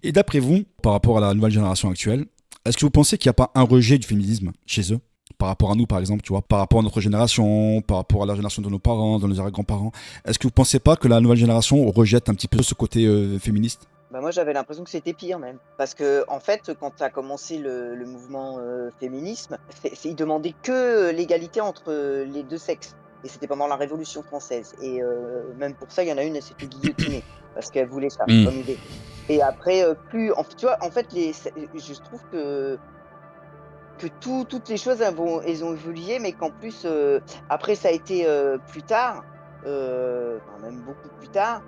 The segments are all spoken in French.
Et d'après vous, par rapport à la nouvelle génération actuelle, est-ce que vous pensez qu'il n'y a pas un rejet du féminisme chez eux par rapport à nous, par exemple, tu vois, par rapport à notre génération, par rapport à la génération de nos parents, de nos arrière-grands-parents. Est-ce que vous pensez pas que la nouvelle génération rejette un petit peu ce côté féministe? Bah, moi, j'avais l'impression que c'était pire même. Parce que en fait, quand a commencé le mouvement, féminisme, ils demandaient que l'égalité entre, les 2 sexes et c'était pendant la Révolution française et même pour ça, il y en a une, elle s'est fait guillotiner parce qu'elle voulait ça Hmm. comme idée et après, plus en f tu vois, en fait, je trouve que toutes les choses elles ont évolué, mais qu'en plus, après ça a été, plus tard, enfin même beaucoup plus tard,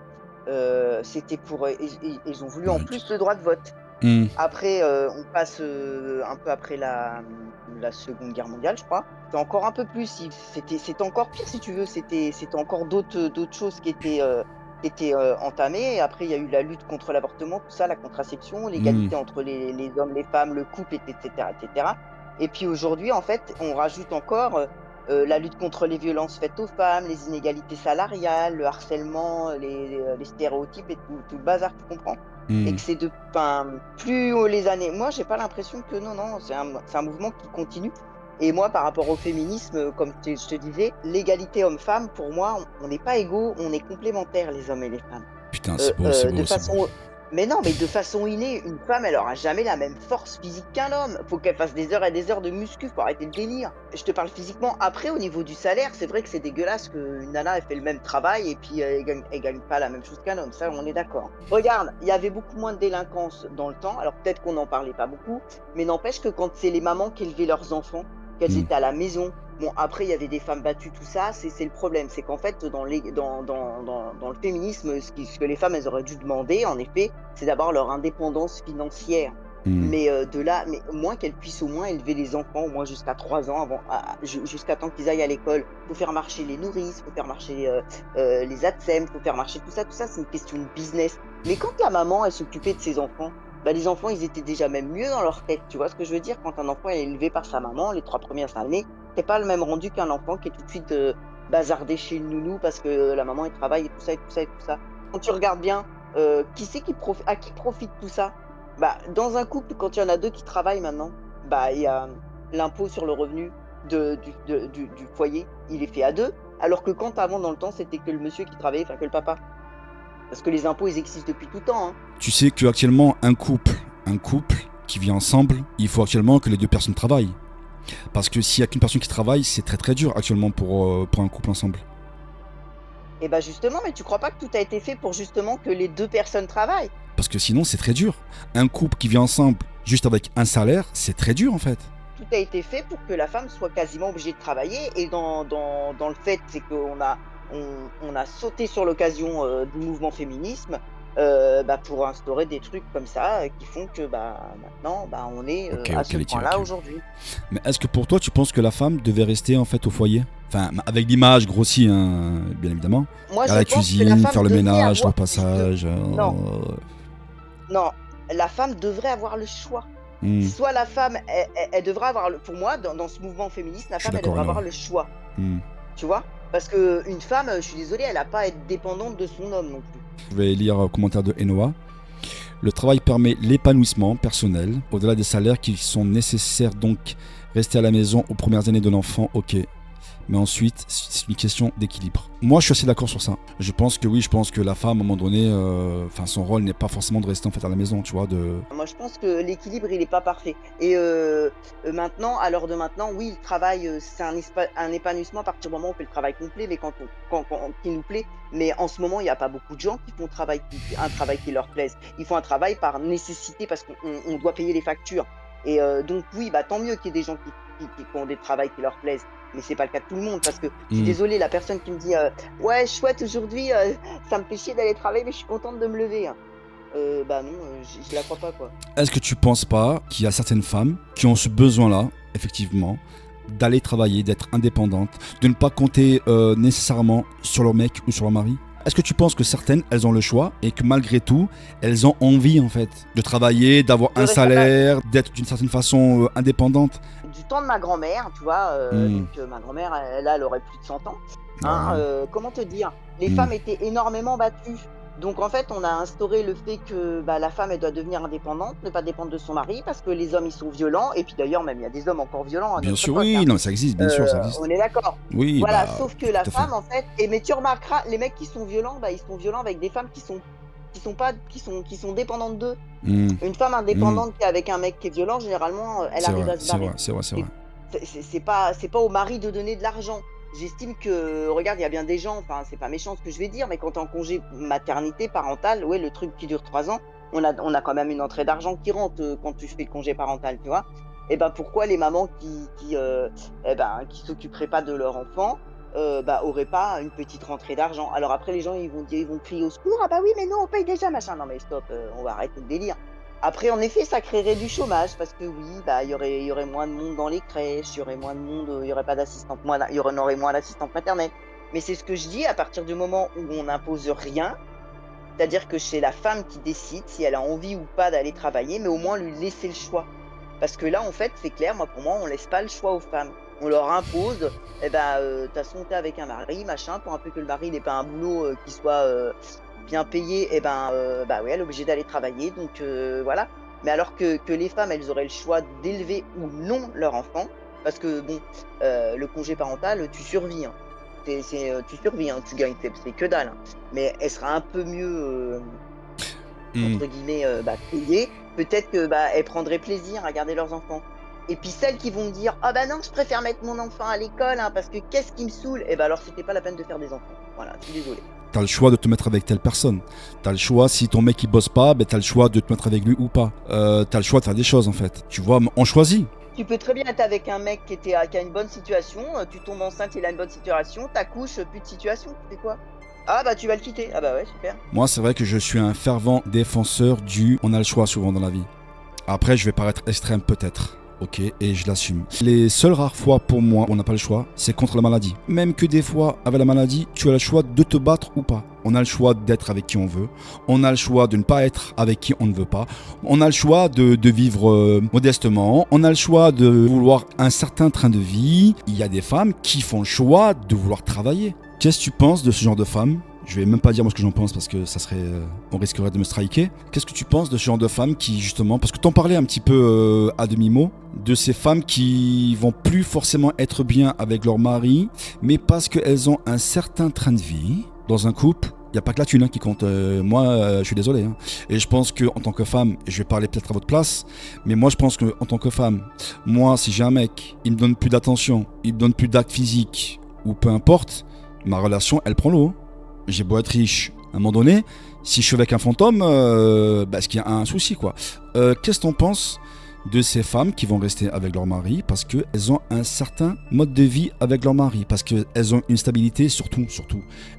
c'était pour, ils ont voulu en Ouais. plus le droit de vote. Hmm. Après, on passe, un peu après la Seconde Guerre mondiale, je crois. C'était encore un peu plus, c'était encore pire si tu veux, c'était encore d'autres choses qui étaient, entamées et après il y a eu la lutte contre l'avortement, tout ça, la contraception, Hmm. l'égalité entre les hommes, les femmes, le couple et cetera et cetera et puis aujourd'hui, en fait, on rajoute encore, la lutte contre les violences faites aux femmes, les inégalités salariales, le harcèlement, les stéréotypes et tout le bazar, tu comprends? Et Hmm. que c'est de enfin, plus, les années moi, j'ai pas l'impression que non, non, c'est un mouvement qui continue et moi, par rapport au féminisme, comme je te disais, l'égalité homme-femme, pour moi, on n'est pas égaux, on est complémentaires les hommes et les femmes. Putain, c'est beau, c'est De beau, c'est beau. façon mais non, mais de façon innée, une femme, elle aura jamais la même force physique qu'un homme. Faut qu'elle fasse des heures et des heures de muscu, faut arrêter le délire. Je te parle physiquement. Après, au niveau du salaire, c'est vrai que c'est dégueulasse qu'une nana, elle fait le même travail et puis, elle gagne pas la même chose qu'un homme, ça, on est d'accord. Regarde, il y avait beaucoup moins de délinquance dans le temps, alors peut-être qu'on n'en parlait pas beaucoup, mais n'empêche que quand c'est les mamans qui élevaient leurs enfants, qu'elles Hmm. étaient à la maison, bon après il y avait des femmes battues, tout ça, c'est le problème. C'est qu'en fait dans le féminisme, ce que les femmes, elles auraient dû demander en effet, c'est d'avoir leur indépendance financière. Hmm. Mais, de là mais au moins qu'elles puissent au moins élever les enfants, au moins jusqu'à 3 ans avant jusqu'à temps qu'ils aillent à l'école. Faut faire marcher les nourrices, faut faire marcher, les ATSEM, faut faire marcher tout ça, c'est une question de business. Mais quand la maman, elle s'occupait de ses enfants, bah, les enfants, ils étaient déjà même mieux dans leur tête, tu vois ce que je veux dire? Quand un enfant est élevé par sa maman les 3 premières années, c'est pas le même rendu qu'un enfant qui est tout de suite, bazardé chez le nounou parce que la maman, elle travaille et tout ça et tout ça et tout ça. Quand tu regardes bien, qui c'est qui à qui profite tout ça? Bah, dans un couple, quand il y en a 2 qui travaillent maintenant, bah, il y a, l'impôt sur le revenu du foyer, il est fait à 2 alors que quand avant dans le temps, c'était que le monsieur qui travaillait, enfin que le papa. Parce que les impôts, ils existent depuis tout temps, hein. Tu sais qu'actuellement, un couple qui vit ensemble, il faut actuellement que les deux personnes travaillent. Parce que s'il y a qu'une personne qui travaille, c'est très très dur actuellement pour un couple ensemble. Et bah, justement, mais tu crois pas que tout a été fait pour justement que les 2 personnes travaillent? Parce que sinon, c'est très dur. Un couple qui vit ensemble juste avec un salaire, c'est très dur en fait. Tout a été fait pour que la femme soit quasiment obligée de travailler et dans le fait, c'est on a sauté sur l'occasion, du mouvement féminisme, bah, pour instaurer des trucs comme ça, qui font que, bah, maintenant, bah, on est, Ok, à ok, ce Letty, ok. point-là aujourd'hui. Mais est-ce que pour toi, tu penses que la femme devait rester en fait au foyer? Enfin, avec l'image grossie, hein, bien évidemment. Moi, À je la pense que la cuisine, faire femme le devrait ménage, le avoir passage. non, non, la femme devrait avoir le choix. Hmm, Soit la femme, elle devrait avoir le pour moi, dans ce mouvement féministe, la je suis femme, elle d'accord devrait alors. avoir le choix, Hmm. tu vois? Parce qu'une femme, je suis désolée, elle a pas à être dépendante de son homme non plus. Je vais lire un commentaire de Enoa. Le travail permet l'épanouissement personnel, au-delà des salaires qui sont nécessaires, donc rester à la maison aux premières années de l'enfant, ok. Mais ensuite, c'est une question d'équilibre. Moi, je suis assez d'accord sur ça. Je pense que oui, je pense que la femme, à un moment donné, son rôle n'est pas forcément de rester en fait à la maison, tu vois, de. Moi, je pense que l'équilibre, il est pas parfait et maintenant, à l'heure de maintenant, oui, le travail, c'est un épanouissement à partir du moment où on fait le travail complet, mais quand qui nous plaît. Mais en ce moment, il y a pas beaucoup de gens qui font un travail qui leur plaise. Ils font un travail par nécessité parce qu'on doit payer les factures et donc oui, bah, tant mieux qu'il y ait des gens qui font des travails qui leur plaisent, mais c'est pas le cas de tout le monde parce que je suis Hmm. désolée, la personne qui me dit: «Ouais, chouette aujourd'hui, ça me fait chier d'aller travailler, mais je suis contente de me lever», hein. Bah, non, je la crois pas, quoi. Est-ce que tu penses pas qu'il y a certaines femmes qui ont ce besoin-là, effectivement, d'aller travailler, d'être indépendantes, de ne pas compter nécessairement sur leur mec ou sur leur mari? Est-ce que tu penses que certaines, elles ont le choix et que malgré tout, elles ont envie en fait de travailler, d'avoir De un rester à la salaire, d'être d'une certaine façon indépendante? du temps de ma grand-mère, tu vois? Hmm. Donc ma grand-mère, elle aurait plus de 100 ans, hein, Ouais. comment te dire? Les Hmm. femmes étaient énormément battues. Donc en fait, on a instauré le fait que, bah, la femme, elle doit devenir indépendante, ne pas dépendre de son mari parce que les hommes, ils sont violents et puis d'ailleurs même il y a des hommes encore violents à Bien notre sûr, époque, oui, hein. non, ça existe, bien sûr, ça On existe. est d'accord. Oui, Voilà, bah, sauf que tout la à fait. femme en fait mais tu remarqueras, les mecs qui sont violents, bah, ils sont violents avec des femmes qui sont pas qui sont dépendantes d'eux. Hmm, Une femme hmm, indépendante qui est avec un mec qui est violent, généralement, elle c'est arrive vrai, à se c'est vrai, barrer. c'est vrai, c'est vrai. C'est c'est pas au mari de donner de l'argent. J'estime que regarde, il y a bien des gens, enfin, c'est pas méchant ce que je vais dire, mais quand tu es en congé maternité parental, ouais, le truc qui dure 3 ans, on a quand même une entrée d'argent qui rentre, quand tu fais le congé parental, tu vois? Et ben, pourquoi les mamans et ben, qui s'occuperaient pas de leur enfant, bah, auraient pas une petite rentrée d'argent? Alors après les gens, ils vont crier au secours: «Ah bah oui, mais nous on paye déjà machin». Non mais stop, on va arrêter le délire. Après, en effet, ça créerait du chômage parce que oui, bah, il y aurait moins de monde dans les crèches, il y aurait moins de monde, il y aurait pas d'assistante moins il y en aurait moins d'assistantes maternelles. Mais c'est ce que je dis, à partir du moment où on n'impose rien, c'est-à-dire que c'est la femme qui décide si elle a envie ou pas d'aller travailler, mais au moins lui laisser le choix. Parce que là, en fait, c'est clair, moi, pour moi, on laisse pas le choix aux femmes. On leur impose, eh ben, de toute façon, tu avec un mari, machin, pour un peu que le mari n'ait pas un boulot, qui soit, bien payé, eh ben, bah, ouais, elle est obligée d'aller travailler donc voilà. Mais alors que les femmes, elles auraient le choix d'élever ou non leur enfant parce que bon, le congé parental, tu survis, hein. Tu survis, hein, tu gagnes c'est que dalle, hein. Mais elle sera un peu mieux, Hmm. entre guillemets, bah, payées. Peut-être que, bah, elles prendraient plaisir à garder leurs enfants. Et puis celles qui vont me dire: «Ah bah non, je préfère mettre mon enfant à l'école, hein, parce que qu'est-ce qui me saoule?» et bah, alors c'était pas la peine de faire des enfants. Voilà, je suis désolée. T'as le choix de te mettre avec telle personne. T'as le choix, si ton mec il bosse pas, ben t'as le choix de te mettre avec lui ou pas. T'as le choix de faire des choses en fait. Tu vois, on choisit. Tu peux très bien être avec un mec qui a une bonne situation, tu tombes enceinte, il a une bonne situation, tu accouches, plus de situation, tu fais quoi? Ah bah, tu vas le quitter. Ah bah, ouais, super. Moi, c'est vrai que je suis un fervent défenseur du on a le choix souvent dans la vie. Après, je vais paraître extrême peut-être. Ok, et je l'assume. Les seules rares fois pour moi où on n'a pas le choix, c'est contre la maladie. Même que des fois, avec la maladie, tu as le choix de te battre ou pas. On a le choix d'être avec qui on veut. On a le choix de ne pas être avec qui on ne veut pas. On a le choix de vivre modestement. On a le choix de vouloir un certain train de vie. Il y a des femmes qui font le choix de vouloir travailler. Qu'est-ce que tu penses de ce genre de femmes? Je vais même pas dire moi ce que j'en pense parce que ça serait, on risquerait de me striker. Qu'est-ce que tu penses de ce genre de femmes qui justement, parce que t'en parlais un petit peu à demi-mot, de ces femmes qui vont plus forcément être bien avec leur mari, mais parce qu'elles ont un certain train de vie dans un couple. Il n'y a pas que la thune qui compte. Moi, je suis désolé, hein. Et je pense qu'en tant que femme, je vais parler peut-être à votre place, mais moi je pense qu'en tant que femme, moi si j'ai un mec, il me donne plus d'attention, il me donne plus d'actes physiques, ou peu importe, ma relation, elle prend l'eau. J'ai beau être riche, à un moment donné, si je suis avec un fantôme, est-ce qu'il y a un souci quoi? Qu'est-ce que t'en penses de ces femmes qui vont rester avec leur mari parce qu'elles ont un certain mode de vie avec leur mari, parce qu'elles ont une stabilité, surtout,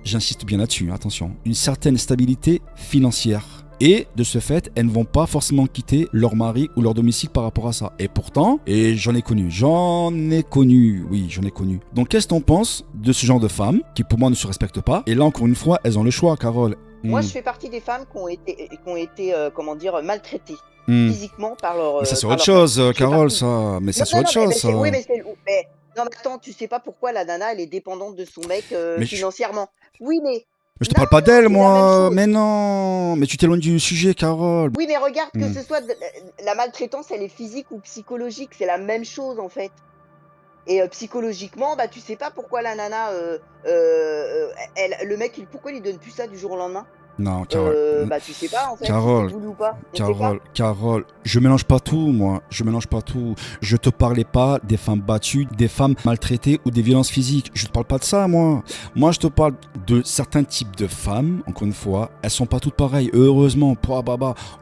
j'insiste bien là-dessus, attention, une certaine stabilité financière. Et de ce fait, elles ne vont pas forcément quitter leur mari ou leur domicile par rapport à ça. Et pourtant, et j'en ai connu, oui, j'en ai connu. Donc qu'est-ce que t'en penses de ce genre de femmes qui pour moi ne se respectent pas? Et là encore une fois, elles ont le choix, Carole. Moi, Hmm, je fais partie des femmes qui ont été, comment dire? Maltraitées hmm. physiquement Mais ça c'est par autre leur mec. chose, Je fais Carole, partie ça. Mais ça non, c'est non, autre non, chose, mais c'est oui, ça. mais non, mais attends, tu sais pas pourquoi la nana, elle est dépendante de son mec, Mais je, financièrement. Oui, mais mais je te non, parle pas d'elle, c'est la même moi. chose. Mais non. Mais tu t'éloignes du sujet, Carole. Oui, mais regarde, que Hmm. ce soit la maltraitance, elle est physique ou psychologique, c'est la même chose, en fait. Et psychologiquement, bah, tu sais pas pourquoi la nana, elle le mec, pourquoi il lui donne plus ça du jour au lendemain? Non, Carole. Bah, tu sais pas, en fait, si c'est Carole, voulu ou pas, on sait pas. Carole, je mélange pas tout, moi. Je mélange pas tout. Je te parlais pas des femmes battues, des femmes maltraitées ou des violences physiques. Je te parle pas de ça, moi. Moi, je te parle de certains types de femmes. Encore une fois, elles sont pas toutes pareilles. Heureusement,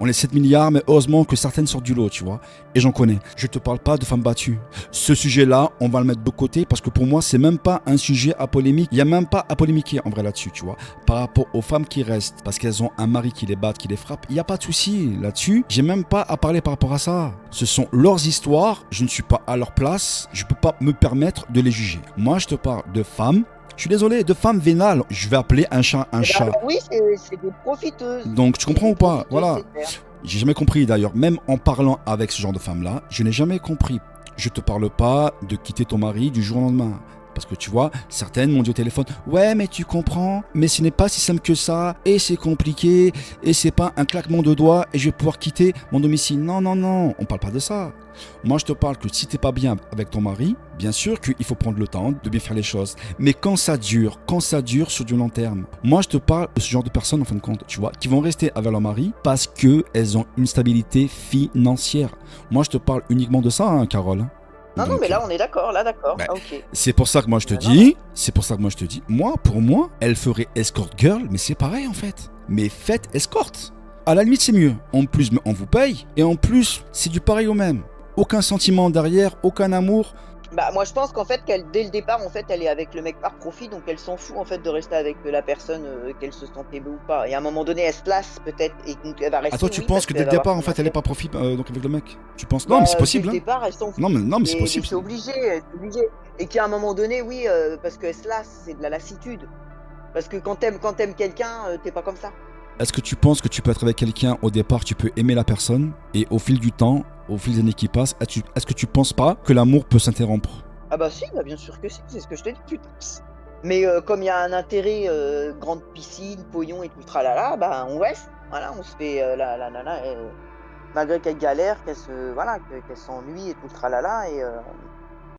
on est 7 milliards, mais heureusement que certaines sortent du lot, tu vois. Et j'en connais. Je te parle pas de femmes battues. Ce sujet-là, on va le mettre de côté parce que pour moi, c'est même pas un sujet à polémique. Il y a même pas à polémiquer en vrai là-dessus, tu vois. Par rapport aux femmes qui restent parce qu'elles ont un mari qui les bat, qui les frappe, il n'y a pas de souci là-dessus. J'ai même pas à parler par rapport à ça. Ce sont leurs histoires, je ne suis pas à leur place, je peux pas me permettre de les juger. Moi, je te parle de femmes, je suis désolé, de femmes vénales. Je vais appeler un chat un Eh ben, chat. oui, c'est des profiteuses. Donc, tu C'est comprends des ou pas? profiteuses, Voilà. c'est clair. J'ai jamais compris d'ailleurs, même en parlant avec ce genre de femmes-là, je n'ai jamais compris. Je te parle pas de quitter ton mari du jour au lendemain. Parce que tu vois, certaines m'ont dit au téléphone, ouais, mais tu comprends, mais ce n'est pas si simple que ça, et c'est compliqué, et c'est pas un claquement de doigts, et je vais pouvoir quitter mon domicile. Non, non, non, on parle pas de ça. Moi, je te parle que si t'es pas bien avec ton mari, bien sûr qu'il faut prendre le temps de bien faire les choses. Mais quand ça dure sur du long terme, moi, je te parle de ce genre de personnes, en fin de compte, tu vois, qui vont rester avec leur mari parce qu'elles ont une stabilité financière. Moi, je te parle uniquement de ça, hein, Carole. Non, non, Donc, mais là, on est d'accord, là, d'accord. bah, Ah, ok. c'est pour ça que moi je te Non, non. dis, moi, pour moi, elle ferait escort girl, mais c'est pareil en fait. Mais faites escorte. À la limite, c'est mieux. En plus, on vous paye, et en plus, c'est du pareil au même. Aucun sentiment derrière, aucun amour. Bah, moi, je pense qu'en fait, dès le départ, en fait, elle est avec le mec par profit, donc elle s'en fout, en fait, de rester avec la personne, qu'elle se sent aimée ou pas. Et à un moment donné, elle se lasse, peut-être, et donc elle va À toi, rester, tu oui, penses parce que dès qu'elle le va avoir départ, en son fait, elle est affaire. pas profit donc avec le mec. Tu penses? Non, mais c'est Bah, dès le possible, hein. départ, elle s'en fout. Non, mais c'est Mais possible. c'est obligé, c'est obligé. Et qu'à un moment donné, oui, parce qu'elle se lasse, c'est de la lassitude. Parce que quand t'aimes quelqu'un, tu pas comme ça. Est-ce que tu penses que tu peux être avec quelqu'un au départ, tu peux aimer la personne, et au fil du temps, au fil des années qui passent, est-ce que tu penses pas que l'amour peut s'interrompre? Ah bah si, bah bien sûr que si, c'est ce que je te dis, putain. Mais comme il y a un intérêt, grande piscine, pognon et tout le tralala, bah on reste. Voilà, on se fait, la nana, malgré qu'elle galère, qu'elle se voilà, qu'elle s'ennuie et tout le tralala et